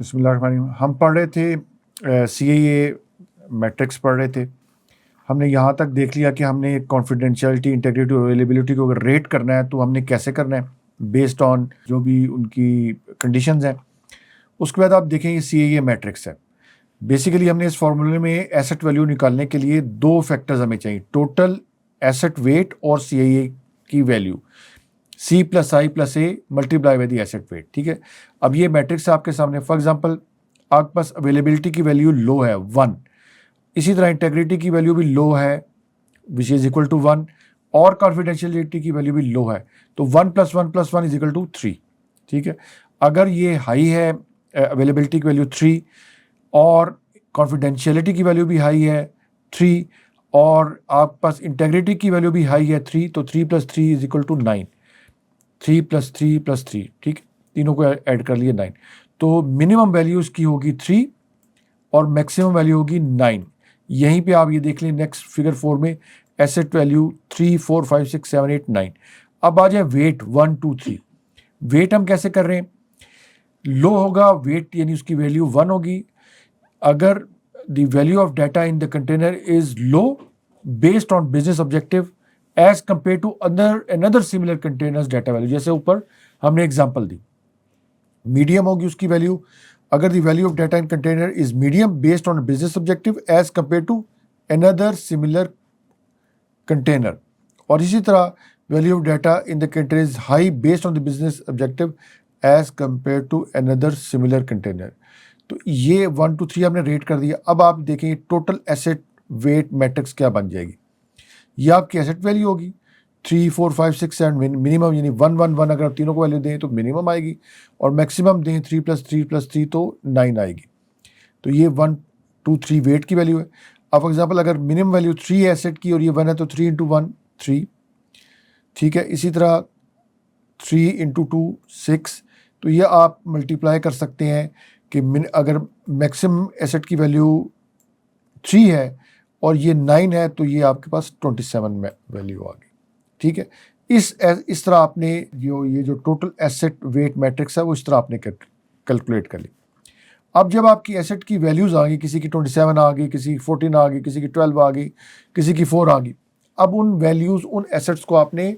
बिस्मिल्लाहिर्रहमानिर्रहीम। हम पढ़ रहे थे CAA मैट्रिक्स पढ़ रहे थे। हमने यहाँ तक देख लिया कि हमने कॉन्फिडेंशियलिटी, इंटीग्रिटी और अवेलेबिलिटी को अगर रेट करना है तो हमने कैसे करना है, बेस्ड ऑन जो भी उनकी कंडीशंस हैं। उसके बाद आप देखें ये CAA मैट्रिक्स है। बेसिकली हमने इस फार्मूले में एसेट वैल्यू निकालने के लिए दो फैक्टर्स हमें चाहिए, टोटल एसेट वेट और CAA की वैल्यू, C plus I plus A multiply by the asset weight. ठीक है, अब ये मैट्रिक्स आपके सामने। फॉर एग्जांपल आपके पास अवेलेबिलिटी की वैल्यू लो है 1, इसी तरह इंटेग्रिटी की वैल्यू भी लो है विच इज इक्वल टू 1, और कॉन्फिडेंशियलिटी की वैल्यू भी लो है, तो 1 plus 1 plus 1 is equal to 3। ठीक है, अगर ये हाई है, अवेलेबिलिटी की वैल्यू 3 और कॉन्फिडेंशियलिटी की वैल्यू भी हाई है 3, और आपके पास इंटेग्रिटी की वैल्यू भी हाई है 3, तो 3 plus 3 is equal to 9। 3 plus 3 plus 3, ठीक, तीनों को ऐड कर लिए 9। तो मिनिमम वैल्यू इसकी होगी 3 और मैक्सिमम वैल्यू होगी 9। यहीं पे आप ये देख लें नेक्स्ट फिगर 4 में एसेट वैल्यू 3 4 5 6 7 8 9। अब आ जाए वेट 1 2 3। वेट हम कैसे कर रहे हैं, लो होगा वेट यानी उसकी वैल्यू 1 होगी अगर the value of data in the container is low based on business objective as compare to another similar containers data value. जैसे ऊपर हमने एग्जांपल दी, मीडियम होगी उसकी वैल्यू अगर the value of data in container is medium based on business objective as compare to another similar container, और इसी तरह value of data in the container is high based on the business objective as compare to another similar container. तो ये 1 2 3 हमने rate कर दिया। अब आप देखेंगे टोटल एसेट वेट मैट्रिक्स क्या बन जाएगी। ये आपकी एसेट वैल्यू होगी 3 4 5 6 7 मिनिमम, यानी 1 1 1 अगर आप तीनों को वैल्यू दें तो मिनिमम आएगी, और मैक्सिमम दें 3 प्लस 3 प्लस 3 तो 9 आएगी। तो ये 1 2 3 वेट की वैल्यू है। अब फॉर एग्जाम्पल अगर मिनिमम वैल्यू 3 है एसेट की और ये 1 है तो 3 इंटू 1 3। ठीक है, इसी तरह 3 इंटू 2 6। तो ये आप मल्टीप्लाई कर सकते हैं कि अगर मैक्सिमम एसेट की वैल्यू 3 है और ये 9 है तो ये आपके पास 27 में वैल्यू आ गई। ठीक है, इस तरह आपने ये जो टोटल एसेट वेट मैट्रिक्स है वो इस तरह आपने कैलकुलेट कर ली। अब जब आपकी एसेट की वैल्यूज आ गई, किसी की 27 आ गई, किसी की 14 आ गई, किसी की 12 आ गई, किसी की 4 आ गई, अब उन वैल्यूज उन एसेट्स को आपने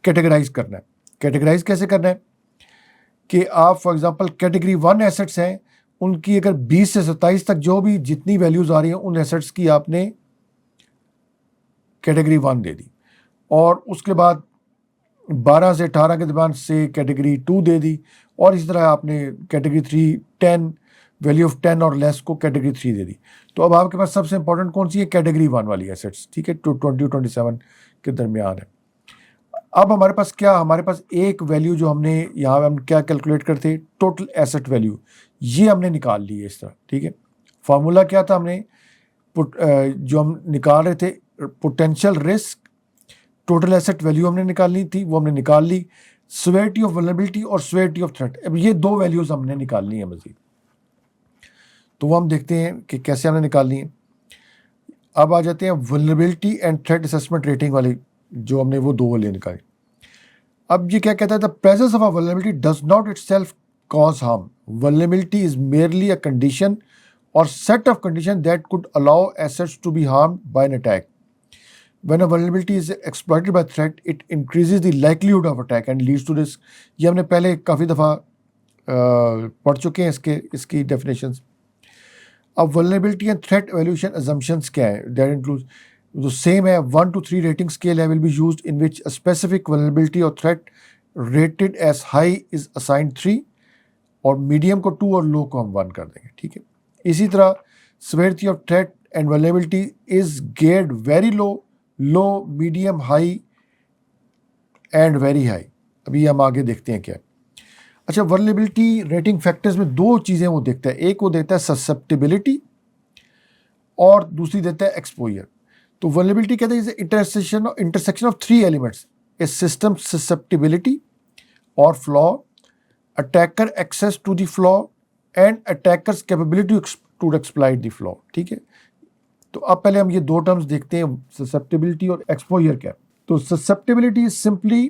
कैटेगराइज करना है। कैटेगराइज कैसे करना है कि आप फॉर एग्जांपल कैटेगरी 1 एसेट्स हैं, उनकी अगर 20 से 27 तक जो भी जितनी वैल्यूज आ रही हैं उन एसेट्स की आपने कैटेगरी 1 दे दी, और उसके बाद 12 से 18 के दरमियान से कैटेगरी 2 दे दी, और इस तरह आपने कैटेगरी 3 10 वैल्यू ऑफ 10 और लेस को कैटेगरी 3 दे दी। तो अब आपके पास सबसे इंपॉर्टेंट कौन सी है, कैटेगरी 1 वाली एसेट्स। ठीक है, 20 27 के दरमियान है। अब हमारे पास क्या, हमारे पास एक वैल्यू जो हमने यहाँ हम क्या कैलकुलेट करते, टोटल एसेट वैल्यू, ये हमने निकाल ली है इस तरह। ठीक है, फार्मूला क्या था, हमने जो हम निकाल रहे थे potential risk, total asset value हमने निकालनी थी, वो हमने निकाल ली। सिवियरिटी ऑफ वल्नरेबिलिटी और सिवियरिटी ऑफ थ्रेट, अब ये दो वैल्यूज हमने निकालनी है मजीद। तो वो हम देखते हैं कि कैसे हमने निकालनी है। अब आ जाते हैं vulnerability and threat assessment rating वाली, जो हमने वो दो वैल्यू निकाली। अब ये क्या कहता है, the presence of a vulnerability does not itself cause harm, vulnerability is merely a condition or set of conditions that could allow assets to be harmed by an attack. When a vulnerability is exploited by threat, it increases the likelihood of attack and leads to risk. ये हमने पहले काफ़ी दफ़ा पढ़ चुके हैं इसकी definitions. अब vulnerability and threat evaluation assumptions क्या है, that includes the same है 1 to 3 rating scale will be used in which a specific vulnerability or threat rated as high is assigned 3, और medium को 2 और low को हम 1 कर देंगे। ठीक है, इसी तरह severity of threat and vulnerability is geared very low, low, medium, high and very high। अभी हम आगे देखते हैं क्या। अच्छा, vulnerability rating factors में दो चीज़ें वो देखता है, एक वो देता है susceptibility और दूसरी देता है exposure। तो vulnerability कहते हैं intersection of three elements, a system susceptibility or flaw, attacker access to the flaw and attackers capability to exploit the flaw. ठीक है, तो अब पहले हम ये दो टर्म्स देखते हैं, ससेप्टिबिलिटी और एक्सपोजर क्या है। तो susceptibility is simply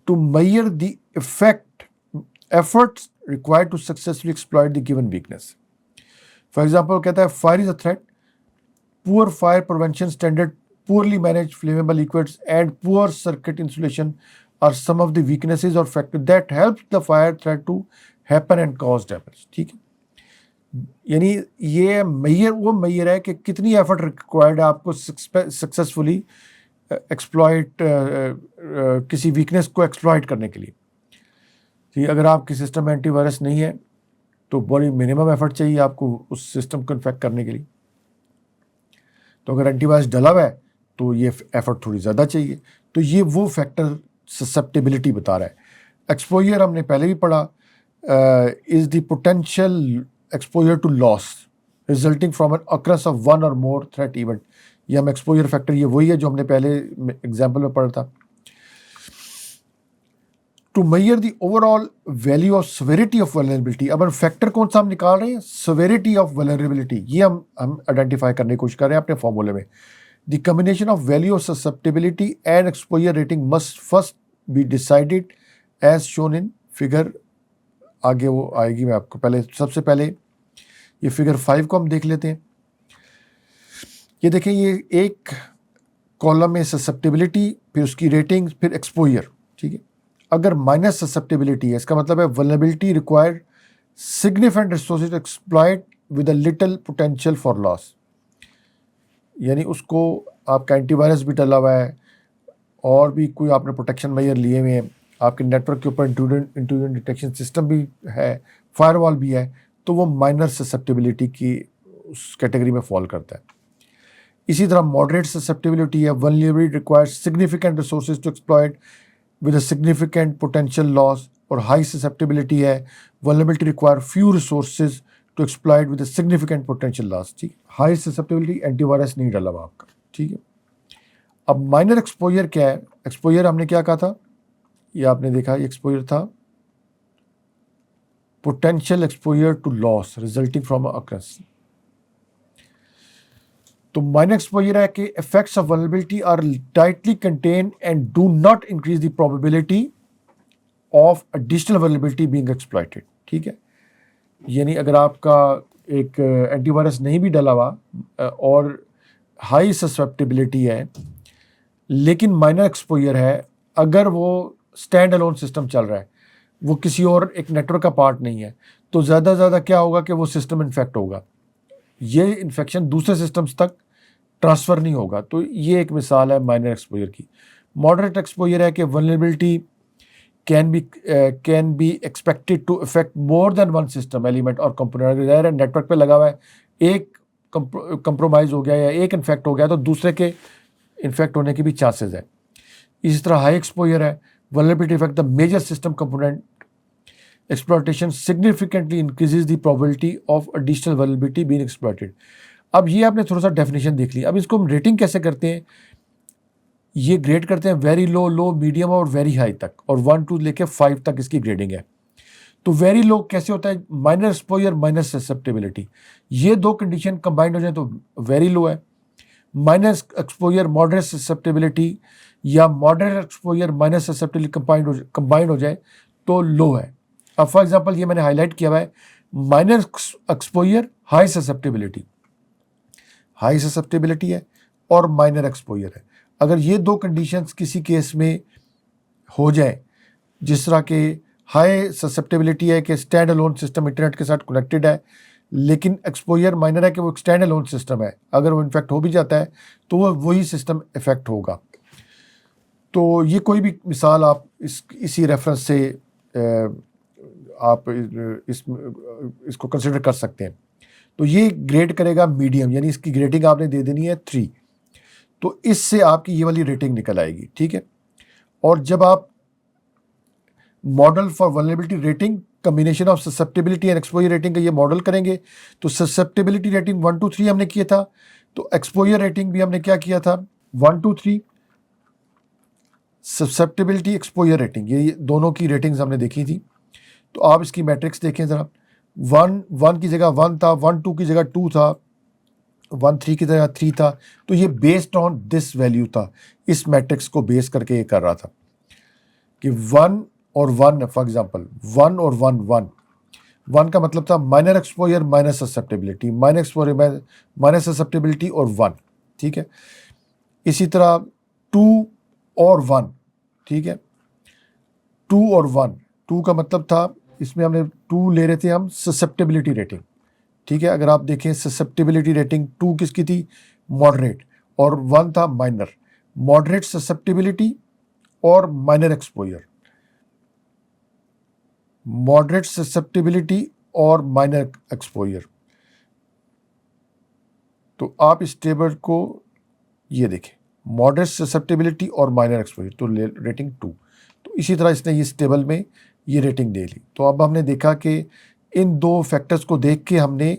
to measure the effect efforts required to successfully exploit the given weakness. For example, कहता है fire is a threat, poor fire prevention standard, poorly managed flammable liquids and poor circuit insulation are some of the weaknesses or factors that help the fire threat to happen and cause damage. ठीक है, यानी ये major वो major है कि कितनी effort required है आपको सक्सेसफुली एक्सप्लॉइट किसी वीकनेस को एक्सप्लॉइट करने के लिए. ठीक, अगर आपके सिस्टम में एंटीवायरस नहीं है तो बड़ी मिनिमम एफर्ट चाहिए आपको उस सिस्टम को इन्फेक्ट करने के लिए. तो अगर एंटीवायरस डला हुआ है तो ये एफर्ट थोड़ी ज़्यादा चाहिए. तो ये वो फैक्टर ससेप्टेबिलिटी बता रहा है. एक्सपोजर हमने पहले भी पढ़ा, is the potential exposure to loss resulting from an occurrence of one or more threat event. ये हम एक्सपोजर फैक्टर ये वही है जो हमने पहले एग्जाम्पल में पढ़ा था. To measure the overall value of severity of vulnerability. अब फैक्टर कौन सा हम निकाल रहे हैं? Severity of vulnerability. ये हम आइडेंटिफाई करने की कोशिश कर रहे हैं अपने फॉर्मूले में. The combination of value of susceptibility and exposure rating must first be decided as shown in figure. आगे वो आएगी, मैं आपको सबसे पहले ये फिगर 5 को हम देख लेते हैं. ये देखें, ये एक कॉलम में ससेप्टेबिलिटी, फिर उसकी रेटिंग, फिर एक्सपोजर. ठीक है, अगर माइनस ससेप्टेबिलिटी है इसका मतलब है vulnerability require significant resources exploit with a little potential for loss. यानी उसको आपका एंटीवायरस भी डला हुआ है और भी कोई आपने प्रोटेक्शन मेजर लिए हुए हैं, आपके नेटवर्क के ऊपर इंट्रूजन डिटेक्शन सिस्टम भी है, फायरवॉल भी है, तो वो माइनर ससेप्टेबिलिटी की उस कैटेगरी में फॉल करता है. इसी तरह मॉडरेट ससेप्टेबिलिटी है, vulnerability requires significant resources to exploit with a significant potential loss. और high susceptibility है, vulnerability require few resources to exploit with a significant potential loss. ठीक, high susceptibility एंटीवायरस नहीं डाला हुआ आपका. ठीक है, अब माइनर एक्सपोजर क्या है? एक्सपोजर हमने क्या कहा था, ये आपने देखा, ये एक्सपोजर था potential exposure to loss resulting from occurrence. तो माइनर एक्सपोजर है कि effects of vulnerability are tightly contain and do not increase the probability of additional vulnerability being exploited. ठीक है, यानी अगर आपका एक एंटीवायरस नहीं भी डला हुआ और हाई ससेप्टेबिलिटी है लेकिन माइनर एक्सपोजर है, अगर वो स्टैंड अलोन सिस्टम चल रहा है, वो किसी और एक नेटवर्क का पार्ट नहीं है, तो ज़्यादा से ज़्यादा क्या होगा कि वो सिस्टम इन्फेक्ट होगा. ये इन्फेक्शन दूसरे सिस्टम्स तक ट्रांसफ़र नहीं होगा. तो ये एक मिसाल है माइनर एक्सपोजर की. मॉडरेट एक्सपोजर है कि vulnerability can be expected to effect more than one system element or component. ज़ाहिर है नेटवर्क पे लगा हुआ है, एक कंप्रोमाइज़ हो गया या एक इन्फेक्ट हो गया तो दूसरे के इन्फेक्ट होने के भी चांसेस है. इसी तरह हाई एक्सपोजर है, vulnerability effect the major system component exploitation significantly increases the probability of additional vulnerability being exploited. अब ये आपने थोड़ा सा डेफिनेशन देख ली. अब इसको हम रेटिंग कैसे करते हैं? ये ग्रेड करते हैं वेरी लो, लो, मीडियम और वेरी हाई तक, और 1 2 लेके 5 तक इसकी ग्रेडिंग है. तो वेरी लो कैसे होता है? माइनर एक्सपोजर माइनर ससेप्टेबिलिटी, ये दो कंडीशन कंबाइंड हो जाए तो वेरी लो है. माइनर एक्सपोजर मॉडरेट ससेप्टेबिलिटी या moderate exposure minor susceptibility combined हो जाए तो लो है. अब फॉर एग्जांपल ये मैंने हाईलाइट किया हुआ है, माइनर एक्सपोजर हाई ससेप्टेबिलिटी है और माइनर एक्सपोजर है. अगर ये दो कंडीशंस किसी केस में हो जाए, जिस तरह के हाई ससेप्टेबिलिटी है कि स्टैंड अलोन सिस्टम इंटरनेट के साथ कनेक्टेड है, लेकिन एक्सपोजर माइनर है कि वो स्टैंड अलोन सिस्टम है, अगर वो इन्फेक्ट हो भी जाता है तो वो वही सिस्टम इफेक्ट होगा. तो ये कोई भी मिसाल आप इसी रेफरेंस से आप इसको कंसिडर कर सकते हैं. तो ये ग्रेड करेगा मीडियम, यानी इसकी ग्रेडिंग आपने दे देनी है 3. तो इससे आपकी ये वाली रेटिंग निकल आएगी. ठीक है, और जब आप model for vulnerability rating combination of susceptibility and exposure rating का ये मॉडल करेंगे, तो ससेप्टेबिलिटी रेटिंग 1 2 3 हमने किया था, तो एक्सपोजर रेटिंग भी हमने क्या किया था 1 2 3. ससेप्टेबिलिटी एक्सपोजर रेटिंग, ये दोनों की रेटिंग्स हमने देखी थी. तो आप इसकी मैट्रिक्स देखें ज़रा. 1 की जगह 1 था, 1 2 की जगह 2 था, 1 3 की जगह 3 था. तो ये बेस्ड ऑन दिस वैल्यू था, इस मैट्रिक्स को बेस करके ये कर रहा था कि 1 और 1 फॉर एग्जांपल 1 और 1 1, 1 का मतलब था minor exposure minus susceptibility, minor exposure minus susceptibility और 1, ठीक है। इसी तरह 2 और 1, ठीक है, 2 और 1, 2 का मतलब था इसमें हमने 2 ले रहे थे हम ससेप्टेबिलिटी रेटिंग, ठीक है। अगर आप देखें ससेप्टेबिलिटी रेटिंग 2 किसकी थी, मॉडरेट, और 1 था माइनर, मॉडरेट ससेप्टेबिलिटी और माइनर एक्सपोजर, मॉडरेट ससेप्टेबिलिटी और माइनर एक्सपोजर। तो आप इस टेबल को ये देखें, मॉडरेट ससेप्टेबिलिटी और माइनर एक्सपोजर, तो रेटिंग 2। तो इसी तरह इसने इस टेबल में ये रेटिंग दे ली। तो अब हमने देखा कि इन दो फैक्टर्स को देख के हमने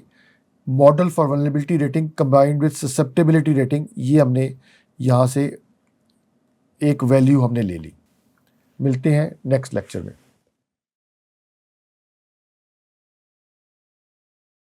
model for vulnerability rating combined with susceptibility rating, ये हमने यहाँ से एक वैल्यू हमने ले ली। मिलते हैं नेक्स्ट लेक्चर में।